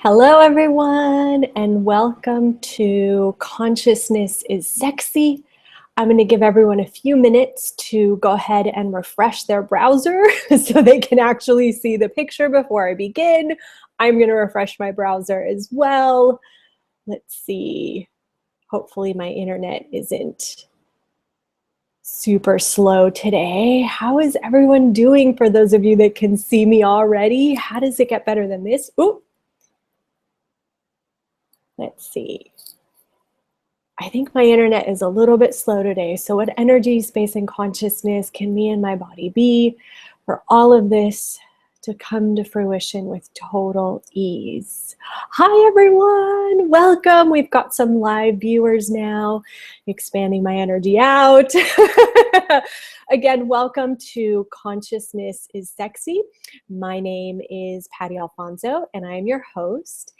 Hello, everyone, and welcome to Consciousness is Sexy. I'm going to give everyone a few minutes to go ahead and refresh their browser so they can actually see the picture before I begin. I'm going to refresh my browser as well. Let's see. Hopefully my internet isn't super slow today. How is everyone doing? For those of you that can see me already, how does it get better than this? Ooh. Let's see. I think my internet is a little bit slow today. So what energy, space, and consciousness can me and my body be for all of this to come to fruition with total ease? Hi, everyone. Welcome. We've got some live viewers now, expanding my energy out. Again, welcome to Consciousness is Sexy. My name is Patty Alfonso, and I am your host.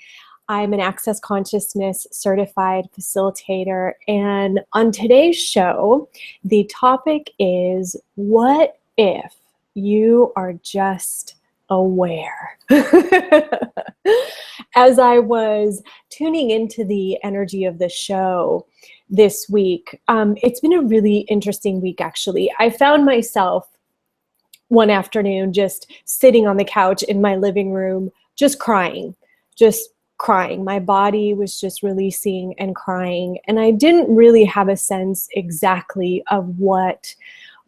I'm an Access Consciousness certified facilitator, and on today's show, the topic is, what if you are just aware? As I was tuning into the energy of the show this week, it's been a really interesting week, actually. I found myself one afternoon just sitting on the couch in my living room, just crying. My body was just releasing and crying, and I didn't really have a sense exactly of what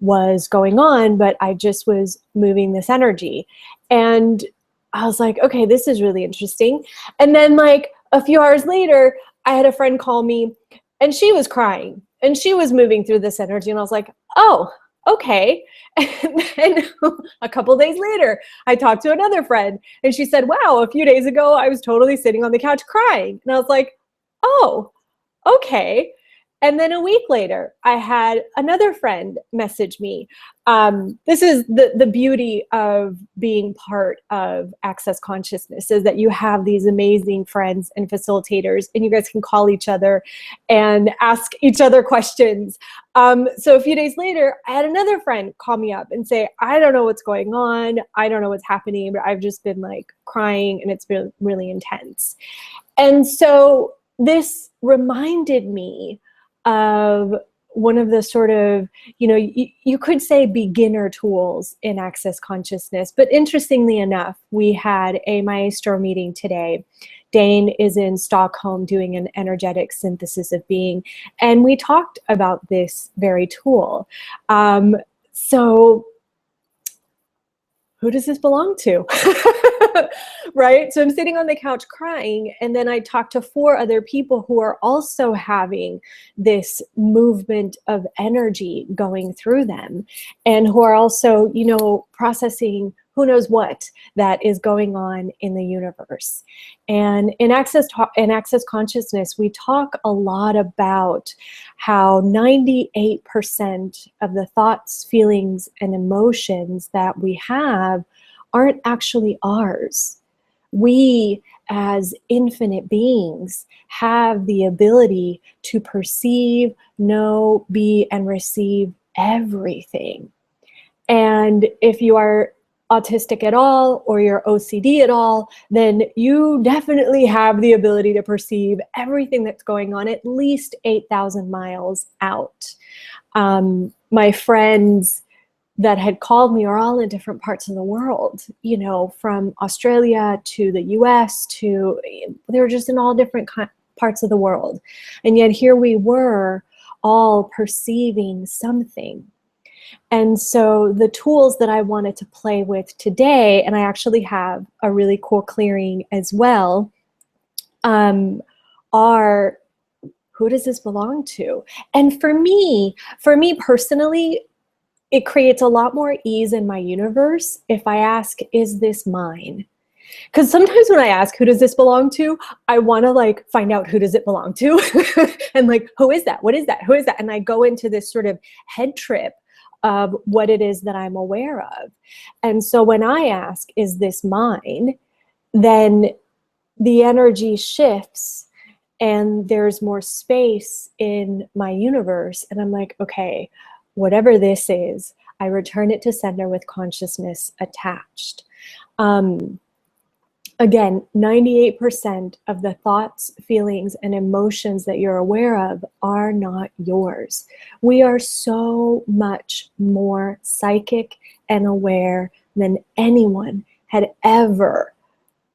was going on, but I just was moving this energy. And I was like, okay, this is really interesting. And then like a few hours later, I had a friend call me, and she was crying and she was moving through this energy, and I was like, oh, okay. And then a couple days later, I talked to another friend, and she said, wow, a few days ago, I was totally sitting on the couch crying. And I was like, oh, okay. And then a week later, I had another friend message me. This is the beauty of being part of Access Consciousness, is that you have these amazing friends and facilitators, and you guys can call each other and ask each other questions. So a few days later, I had another friend call me up and say, I don't know what's going on. I don't know what's happening, but I've just been like crying, and it's been really intense. And so this reminded me of one of the sort of, you could say beginner tools in Access Consciousness. But interestingly enough, we had a maestro meeting today. Dane is in Stockholm doing an energetic synthesis of being, and we talked about this very tool. So who does this belong to? Right? So I'm sitting on the couch crying, and then I talked to 4 other people who are also having this movement of energy going through them, and who are also, processing who knows what that is going on in the universe. And in Access Consciousness, we talk a lot about how 98% of the thoughts, feelings, and emotions that we have aren't actually ours. We, as infinite beings, have the ability to perceive, know, be, and receive everything. And if you are autistic at all, or you're OCD at all, then you definitely have the ability to perceive everything that's going on at least 8,000 miles out. My friends that had called me are all in different parts of the world, from Australia to the US they were just in all different parts of the world. And yet here we were all perceiving something. And so the tools that I wanted to play with today, and I actually have a really cool clearing as well, are, who does this belong to? And for me personally, it creates a lot more ease in my universe if I ask, is this mine? Because sometimes when I ask, who does this belong to? I want to find out, who does it belong to? And who is that? What is that? Who is that? And I go into this sort of head trip of what it is that I'm aware of. And so when I ask, is this mine? Then the energy shifts, and there's more space in my universe. And I'm like, okay, whatever this is, I return it to sender with consciousness attached. Again, 98% of the thoughts, feelings, and emotions that you're aware of are not yours. We are so much more psychic and aware than anyone had ever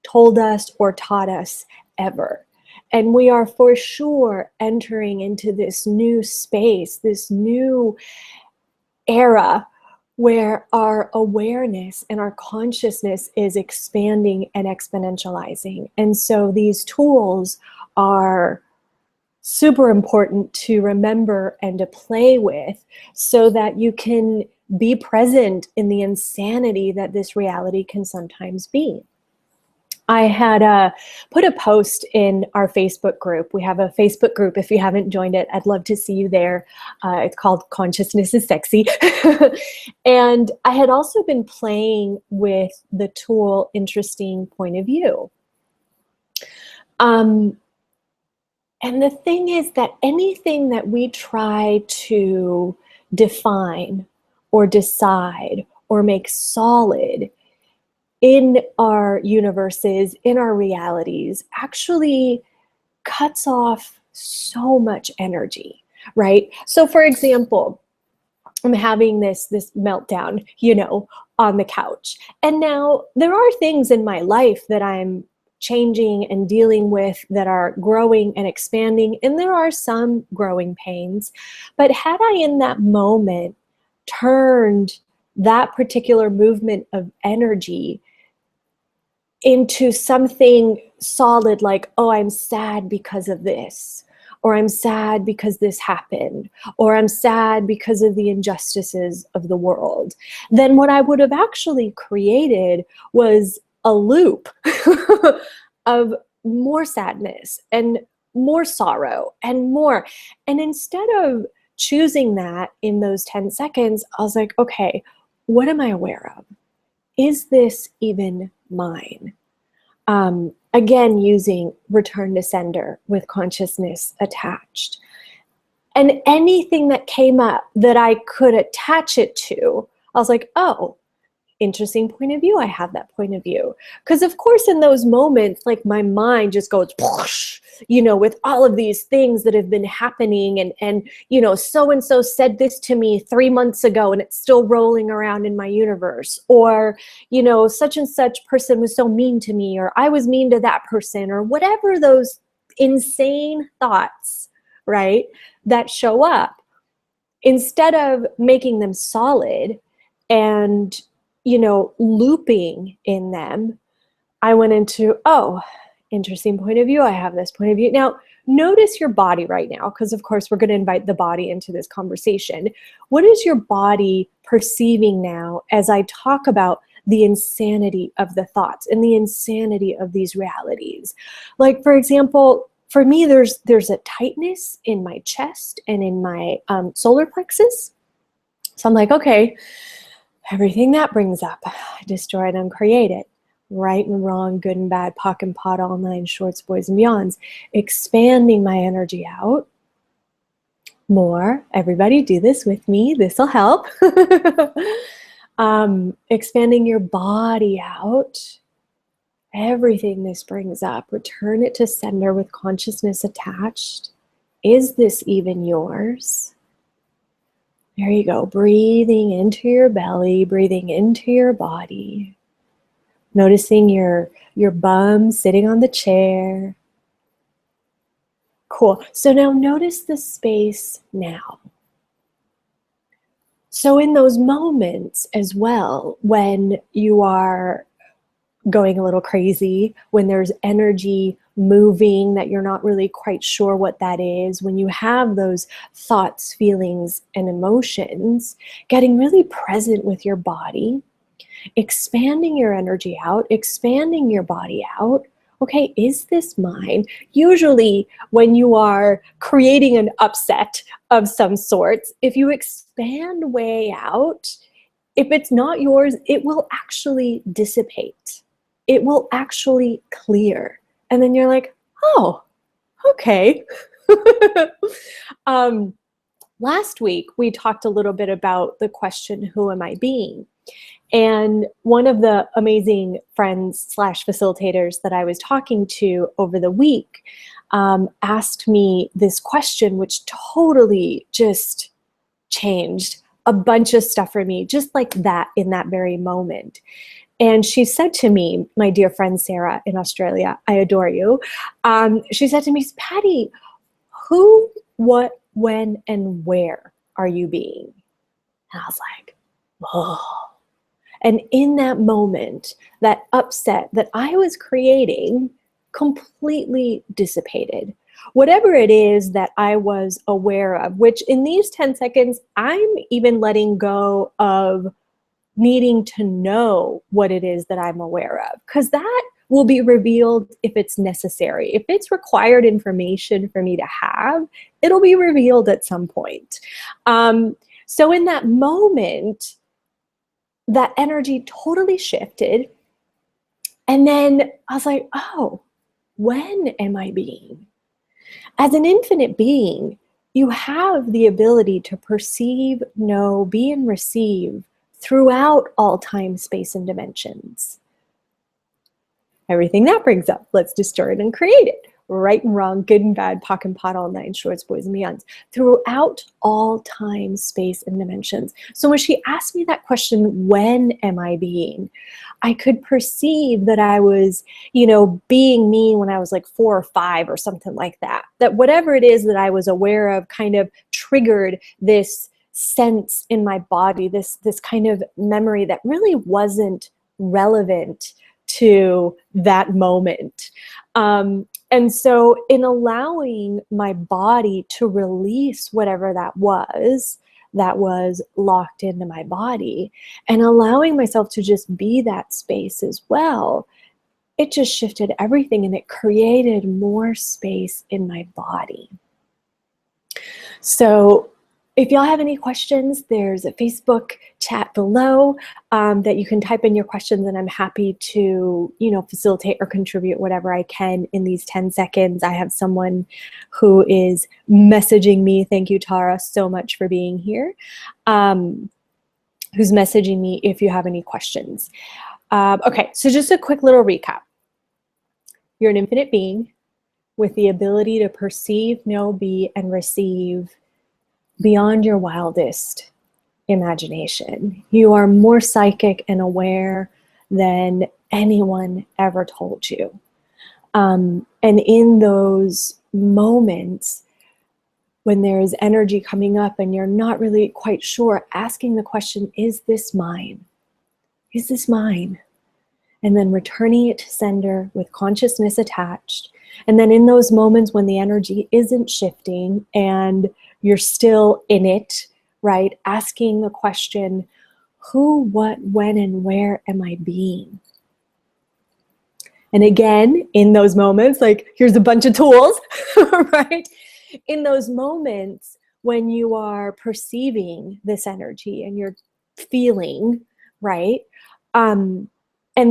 told us or taught us ever. And we are for sure entering into this new space, this new era where our awareness and our consciousness is expanding and exponentializing. And so these tools are super important to remember and to play with so that you can be present in the insanity that this reality can sometimes be. I had put a post in our Facebook group. We have a Facebook group. If you haven't joined it, I'd love to see you there. It's called Consciousness is Sexy. And I had also been playing with the tool Interesting Point of View. And the thing is that anything that we try to define or decide or make solid in our universes, in our realities, actually cuts off so much energy, right? So for example, I'm having this meltdown, on the couch. And now there are things in my life that I'm changing and dealing with that are growing and expanding, and there are some growing pains. But had I in that moment turned that particular movement of energy into something solid, like, oh, I'm sad because of this, or I'm sad because this happened, or I'm sad because of the injustices of the world, then what I would have actually created was a loop of more sadness and more sorrow and more. And instead of choosing that in those 10 seconds, I was like, okay, what am I aware of? Is this even mine? Again, using return to sender with consciousness attached. And anything that came up that I could attach it to, I was like, oh, interesting point of view. I have that point of view. Because of course, in those moments, like my mind just goes, whoosh, with all of these things that have been happening, and so-and-so said this to me 3 months ago and it's still rolling around in my universe, or, such and such person was so mean to me, or I was mean to that person, or whatever those insane thoughts, right, that show up. Instead of making them solid and looping in them, I went into, oh, interesting point of view. I have this point of view. Now, notice your body right now, because of course we're going to invite the body into this conversation. What is your body perceiving now as I talk about the insanity of the thoughts and the insanity of these realities? Like, for example, for me, there's a tightness in my chest and in my solar plexus. So I'm like, okay, everything that brings up, destroy it, uncreate it. Right and wrong, good and bad, POC and POD, all nine shorts, boys and beyonds. Expanding my energy out more. Everybody do this with me. This will help. Expanding your body out. Everything this brings up, return it to sender with consciousness attached. Is this even yours? There you go. Breathing into your belly, breathing into your body. Noticing your bum sitting on the chair. Cool. So now notice the space now. So in those moments as well, when you are going a little crazy, when there's energy moving that you're not really quite sure what that is, when you have those thoughts, feelings, and emotions, getting really present with your body, expanding your energy out, expanding your body out. Okay, is this mine? Usually when you are creating an upset of some sorts, if you expand way out, if it's not yours, it will actually dissipate. It will actually clear. And then you're like, oh, okay. Last week, we talked a little bit about the question, who am I being? And one of the amazing friends slash facilitators that I was talking to over the week asked me this question, which totally just changed a bunch of stuff for me, just like that in that very moment. And she said to me, my dear friend Sarah in Australia, I adore you. She said to me, Patty, who, what, when, and where are you being? And I was like, whoa. And in that moment, that upset that I was creating completely dissipated. Whatever it is that I was aware of, which in these 10 seconds, I'm even letting go of needing to know what it is that I'm aware of, because that will be revealed if it's necessary. If it's required information for me to have, it'll be revealed at some point. So in that moment, that energy totally shifted. And then I was like, oh, when am I being? As an infinite being, you have the ability to perceive, know, be, and receive throughout all time, space, and dimensions. Everything that brings up, let's destroy it and create it. Right and wrong, good and bad, POC and POD, all nine shorts, boys and beyonds, throughout all time, space, and dimensions. So when she asked me that question, when am I being? I could perceive that I was, being me when I was like 4 or 5 or something like that. That whatever it is that I was aware of kind of triggered this sense in my body, this kind of memory that really wasn't relevant to that moment. And so in allowing my body to release whatever that was locked into my body, and allowing myself to just be that space as well, it just shifted everything and it created more space in my body. So if y'all have any questions, there's a Facebook chat below that you can type in your questions, and I'm happy to, facilitate or contribute whatever I can in these 10 seconds. I have someone who is messaging me. Thank you, Tara, so much for being here. Who's messaging me if you have any questions. Okay, so just a quick little recap. You're an infinite being with the ability to perceive, know, be, and receive beyond your wildest imagination. You are more psychic and aware than anyone ever told you. And in those moments when there is energy coming up and you're not really quite sure, asking the question, is this mine? Is this mine? And then returning it to sender with consciousness attached. And then in those moments when the energy isn't shifting and you're still in it, right? Asking the question, who, what, when, and where am I being? And again, in those moments, like here's a bunch of tools, right? In those moments when you are perceiving this energy and you're feeling, right? And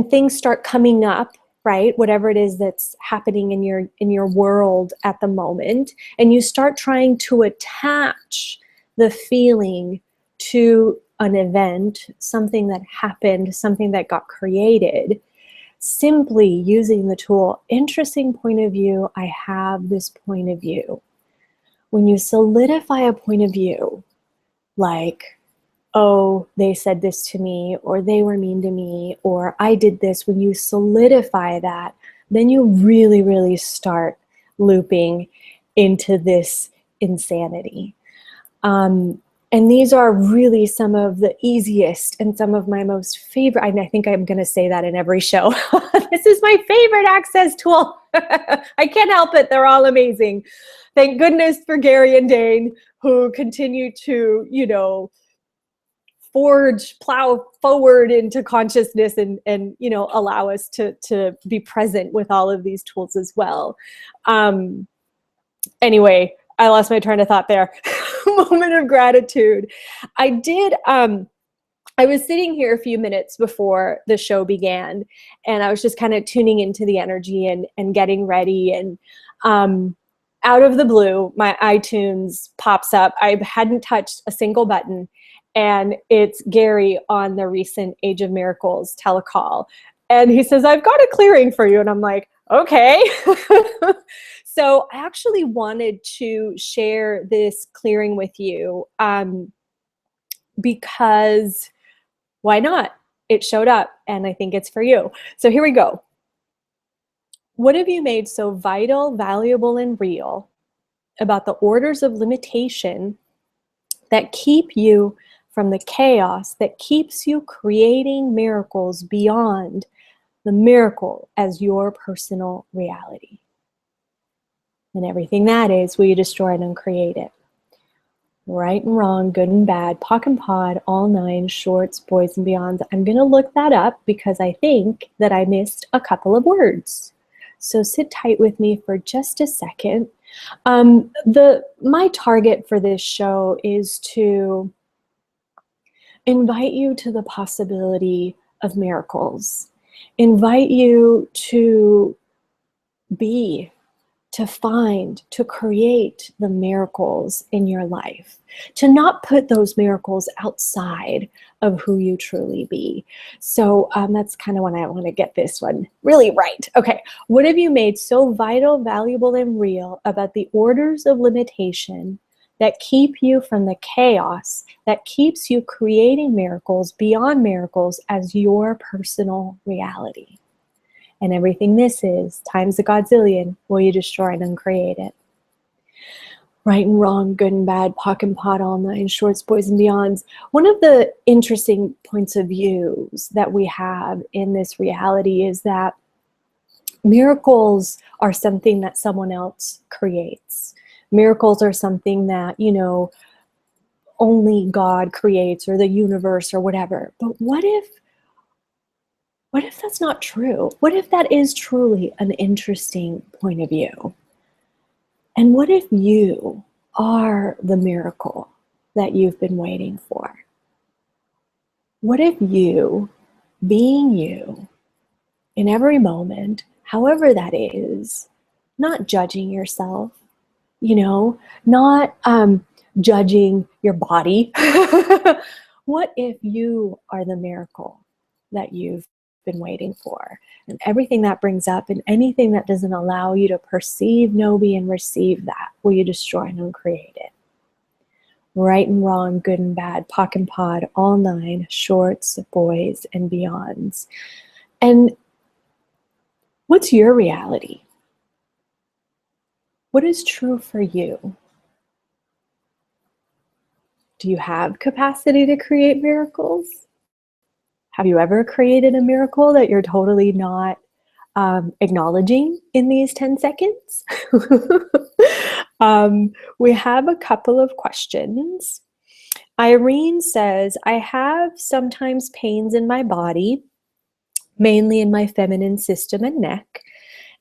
things start coming up, right? Whatever it is that's happening in your world at the moment, and you start trying to attach the feeling to an event, something that happened, something that got created, simply using the tool, interesting point of view, I have this point of view. When you solidify a point of view, like, oh, they said this to me, or they were mean to me, or I did this, when you solidify that, then you really, really start looping into this insanity. And these are really some of the easiest and some of my most favorite, and I think I'm going to say that in every show. This is my favorite access tool. I can't help it. They're all amazing. Thank goodness for Gary and Dane, who continue to, plow forward into consciousness and allow us to be present with all of these tools as well. Anyway, I lost my train of thought there. Moment of gratitude. I was sitting here a few minutes before the show began, and I was just kind of tuning into the energy and getting ready, and out of the blue, my iTunes pops up. I hadn't touched a single button, and it's Gary on the recent Age of Miracles telecall. And he says, I've got a clearing for you. And I'm like, okay. So I actually wanted to share this clearing with you because why not? It showed up and I think it's for you. So here we go. What have you made so vital, valuable, and real about the orders of limitation that keep you from the chaos that keeps you creating miracles beyond the miracle as your personal reality? And everything that is, will you destroy it and uncreate it? Right and wrong, good and bad, POC and POD, all nine, shorts, boys and beyonds. I'm going to look that up because I think that I missed a couple of words. So sit tight with me for just a second. My target for this show is to invite you to the possibility of miracles, invite you to be, to find, to create the miracles in your life, to not put those miracles outside of who you truly be. So that's kind of when I want to get this one really right. Okay, what have you made so vital, valuable, and real about the orders of limitation that keep you from the chaos that keeps you creating miracles beyond miracles as your personal reality? And everything this is, times a godzillion, will you destroy and uncreate it? Right and wrong, good and bad, POC and POD, all nine, shorts, boys and beyonds. One of the interesting points of views that we have in this reality is that miracles are something that someone else creates. Miracles are something that, only God creates, or the universe, or whatever. But what if that's not true? What if that is truly an interesting point of view? And what if you are the miracle that you've been waiting for? What if you, being you, in every moment, however that is, not judging yourself, not judging your body. What if you are the miracle that you've been waiting for? And everything that brings up and anything that doesn't allow you to perceive, know, be, and receive that, will you destroy and uncreate it? Right and wrong, good and bad, POC and POD, all nine, shorts, boys, and beyonds. And what's your reality? What is true for you? Do you have capacity to create miracles? Have you ever created a miracle that you're totally not acknowledging in these 10 seconds? We have a couple of questions. Irene says, I have sometimes pains in my body, mainly in my feminine system and neck,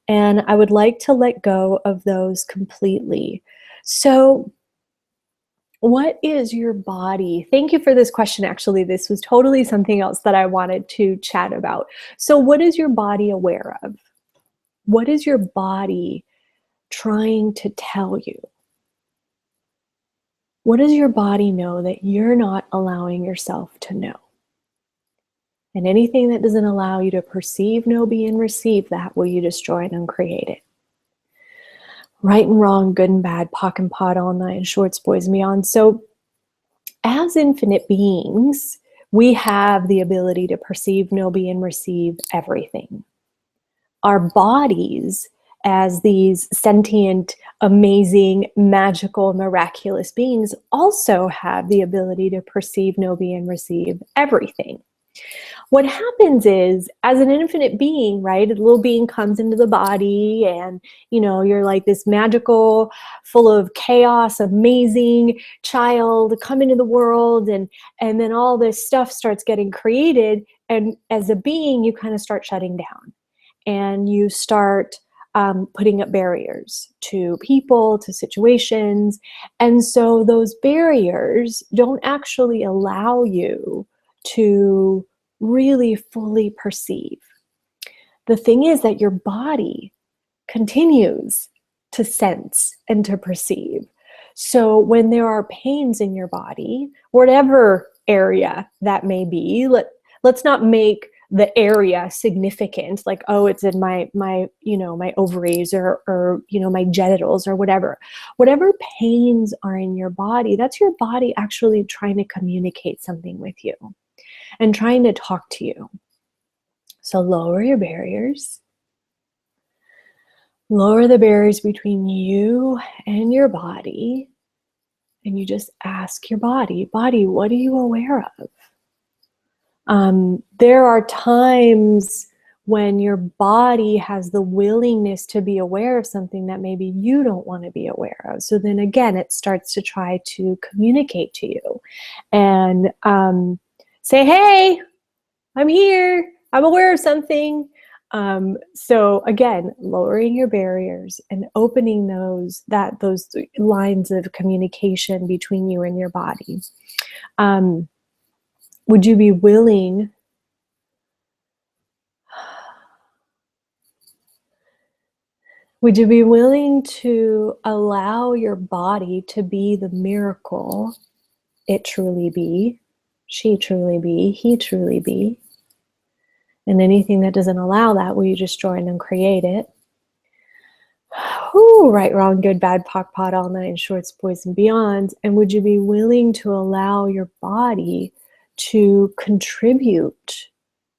and I would like to let go of those completely. So what is your body? Thank you for this question. Actually, this was totally something else that I wanted to chat about. So what is your body aware of? What is your body trying to tell you? What does your body know that you're not allowing yourself to know? And anything that doesn't allow you to perceive, know, be, and receive that, will you destroy and uncreate it? Right and wrong, good and bad, POC and POD, all nine, shorts, boys and beyond. So as infinite beings, we have the ability to perceive, know, be, and receive everything. Our bodies, as these sentient, amazing, magical, miraculous beings, also have the ability to perceive, know, be, and receive everything. What happens is, as an infinite being, right, a little being comes into the body and, you're like this magical, full of chaos, amazing child come into the world, and then all this stuff starts getting created, and as a being, you kind of start shutting down, and you start putting up barriers to people, to situations, and so those barriers don't actually allow you to really fully perceive. The thing is that your body continues to sense and to perceive. So when there are pains in your body, whatever area that may be. Let's not make the area significant, like, oh, it's in my my ovaries or my genitals or whatever pains are in your body. That's your body actually trying to communicate something with you and trying to talk to you. So lower your barriers. Lower the barriers between you and your body, and you just ask your body, what are you aware of? There are times when your body has the willingness to be aware of something that maybe you don't want to be aware of. So then again, it starts to try to communicate to you and say, hey, I'm here, I'm aware of something. So again, lowering your barriers and opening those lines of communication between you and your body. Would you be willing to allow your body to be the miracle it truly be, she truly be, he truly be? And anything that doesn't allow that, will you destroy and uncreate it? Ooh, right, wrong, good, bad, POC, POD, all nine, shorts, boys, and beyonds. And would you be willing to allow your body to contribute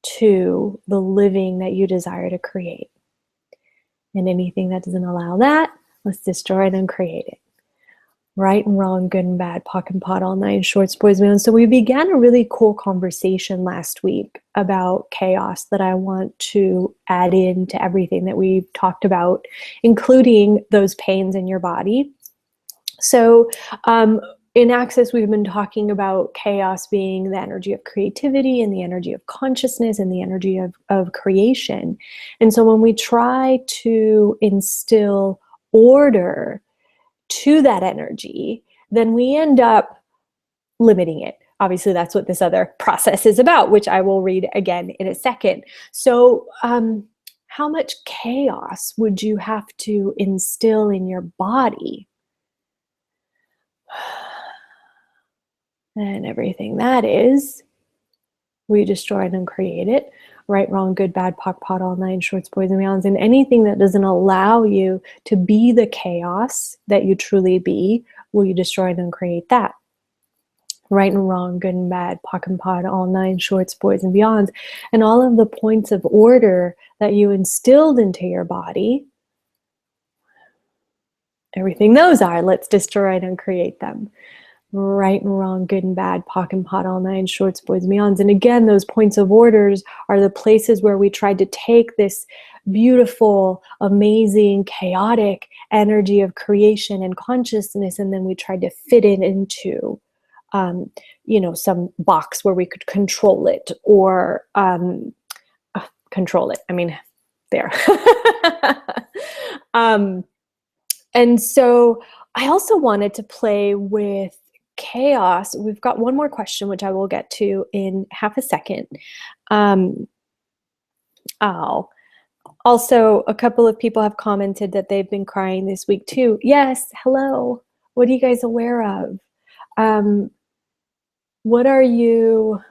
to the living that you desire to create? And anything that doesn't allow that, let's destroy it and create it. Right and wrong, good and bad, POC and POD, all nine, shorts, boys, and beyonds. So we began a really cool conversation last week about chaos that I want to add into everything that we've talked about, including those pains in your body. So in Access, we've been talking about chaos being the energy of creativity and the energy of consciousness and the energy of creation. And so when we try to instill order to that energy, then we end up limiting it. Obviously, that's what this other process is about, which I will read again in a second. So how much chaos would you have to instill in your body? And everything that is, we destroy it and create it. Right, wrong, good, bad, POC, POD, all nine, shorts, boys, and beyonds. And anything that doesn't allow you to be the chaos that you truly be, will you destroy and uncreate that? Right and wrong, good and bad, POC and POD, all nine, shorts, boys, and beyonds. And all of the points of order that you instilled into your body, everything those are, let's destroy and uncreate them. Right and wrong, good and bad, POC and POD, all nine, shorts, boys, and beyonds. And again, those points of orders are the places where we tried to take this beautiful, amazing, chaotic energy of creation and consciousness, and then we tried to fit it into some box where we could control it or control it. I mean, there. And so I also wanted to play with chaos. We've got one more question, which I will get to in half a second. Also, a couple of people have commented that they've been crying this week too. Yes, hello. What are you guys aware of? What are you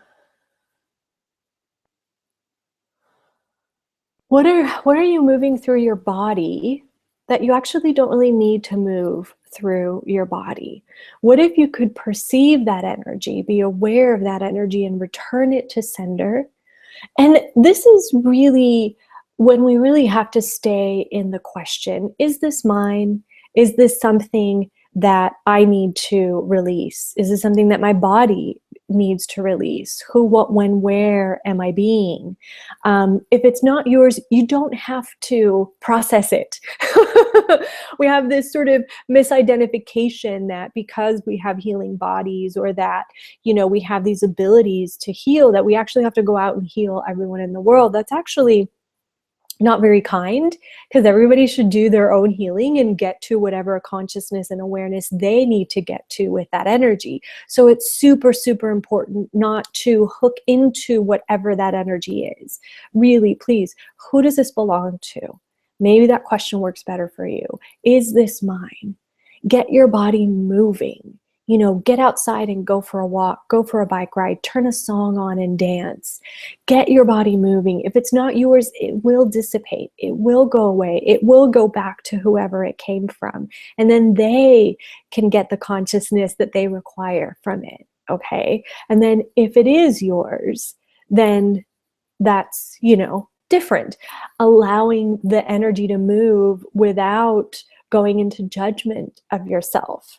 moving through your body that you actually don't really need to move through your body? What if you could perceive that energy, be aware of that energy, and return it to sender? And this is really when we really have to stay in the question, is this mine? Is this something that I need to release? Is this something that my body needs to release? Who, what, when, where am I being? If it's not yours, you don't have to process it. We have this sort of misidentification that because we have healing bodies, or that, we have these abilities to heal, that we actually have to go out and heal everyone in the world. That's actually not very kind, because everybody should do their own healing and get to whatever consciousness and awareness they need to get to with that energy. So it's super, super important not to hook into whatever that energy is. Really, please, who does this belong to? Maybe that question works better for you. Is this mine? Get your body moving. You know, get outside and go for a walk, go for a bike ride, turn a song on and dance. Get your body moving. If it's not yours, it will dissipate. It will go away. It will go back to whoever it came from. And then they can get the consciousness that they require from it. Okay. And then if it is yours, then that's, you know, different. Allowing the energy to move without going into judgment of yourself,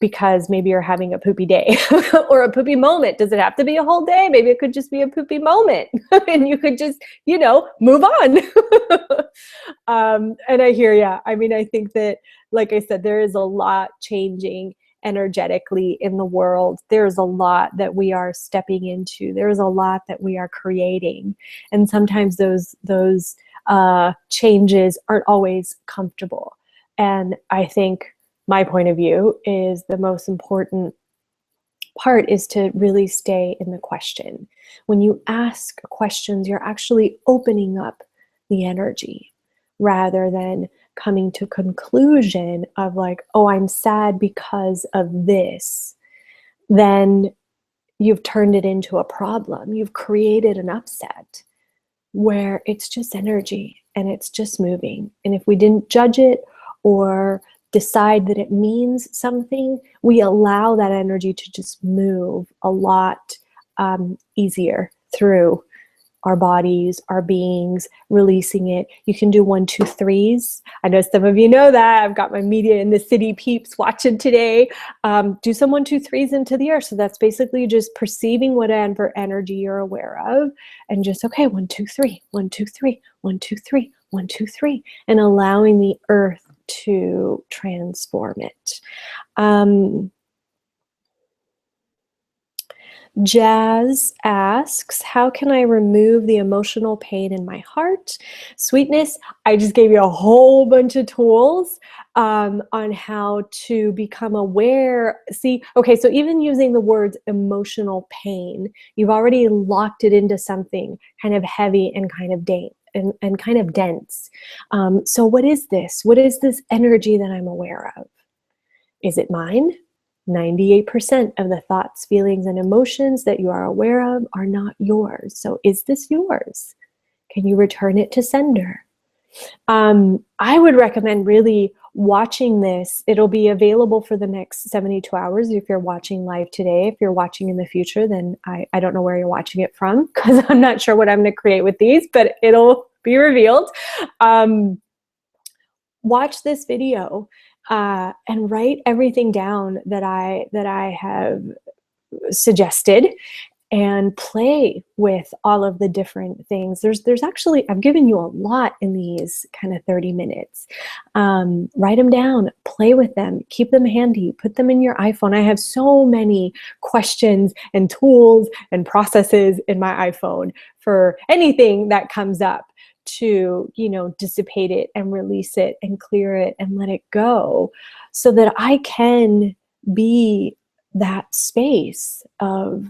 because maybe you're having a poopy day or a poopy moment. Does it have to be a whole day? Maybe it could just be a poopy moment and you could just, you know, move on. And I hear ya. I mean, I think that, like I said, there is a lot changing energetically in the world. There's a lot that we are stepping into. There's a lot that we are creating. And sometimes those changes aren't always comfortable. And I think my point of view is the most important part is to really stay in the question. When you ask questions, you're actually opening up the energy rather than coming to conclusion of like, oh, I'm sad because of this. Then you've turned it into a problem. You've created an upset where it's just energy and it's just moving. And if we didn't judge it or decide that it means something, we allow that energy to just move a lot easier through our bodies, our beings, releasing it. You can do 1, 2, 3s. I know some of you know that. I've got my media in the city peeps watching today. Do some 1, 2, 3s into the earth. So that's basically just perceiving whatever energy you're aware of and just, okay, 1, 2, 3, 1, 2, 3, 1, 2, 3, 1, 2, 3, and allowing the earth to transform it. Jazz asks, how can I remove the emotional pain in my heart? Sweetness, I just gave you a whole bunch of tools on how to become aware. See, okay, so even using the words emotional pain, you've already locked it into something kind of heavy and kind of and kind of dense. So what is this? What is this energy that I'm aware of? Is it mine? 98% of the thoughts, feelings, and emotions that you are aware of are not yours. So is this yours? Can you return it to sender? I would recommend really watching this. It'll be available for the next 72 hours if you're watching live today. If you're watching in the future, then I don't know where you're watching it from because I'm not sure what I'm going to create with these, but it'll be revealed. Watch this video. And write everything down that I have suggested and play with all of the different things. There's actually, I've given you a lot in these kind of 30 minutes. Write them down, play with them, keep them handy, put them in your iPhone. I have so many questions and tools and processes in my iPhone for anything that comes up to, you know, dissipate it and release it and clear it and let it go so that I can be that space of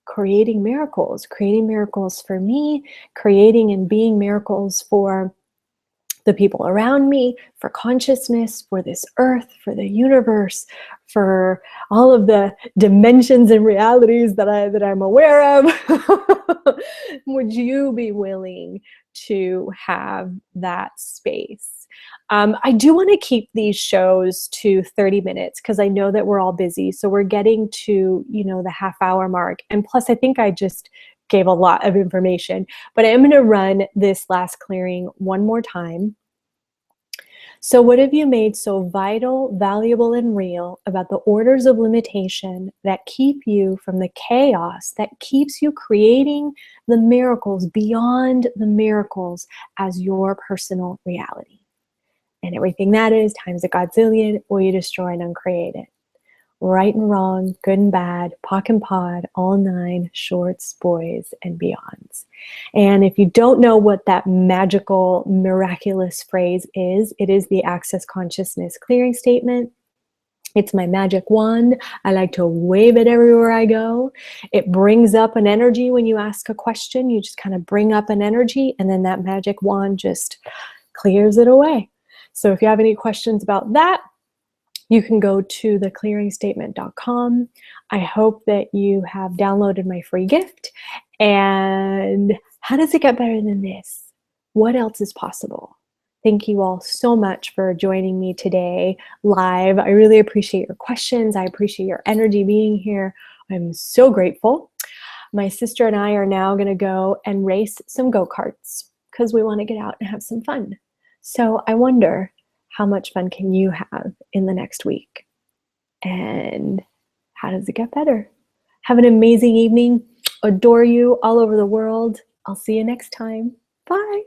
creating miracles for me, creating and being miracles for the people around me, for consciousness, for this earth, for the universe, for all of the dimensions and realities that I'm aware of. Would you be willing to have that space? I do want to keep these shows to 30 minutes because I know that we're all busy. So we're getting to, you know, the half-hour mark. And plus, I think I just gave a lot of information. But I am going to run this last clearing one more time. So what have you made so vital, valuable, and real about the orders of limitation that keep you from the chaos that keeps you creating the miracles beyond the miracles as your personal reality? And everything that is times a godzillion, will you destroy and uncreate it? Right and wrong, good and bad, POC and POD, all 9, shorts, boys, and beyonds. And if you don't know what that magical, miraculous phrase is, it is the Access Consciousness Clearing Statement. It's my magic wand. I like to wave it everywhere I go. It brings up an energy when you ask a question. You just kind of bring up an energy, and then that magic wand just clears it away. So if you have any questions about that, You can go to theclearingstatement.com. I hope that you have downloaded my free gift. And how does it get better than this? What else is possible? Thank you all so much for joining me today live. I really appreciate your questions. I appreciate your energy being here. I'm so grateful. My sister and I are now going to go and race some go-karts because we want to get out and have some fun. So I wonder, how much fun can you have in the next week? And how does it get better? Have an amazing evening. Adore you all over the world. I'll see you next time. Bye.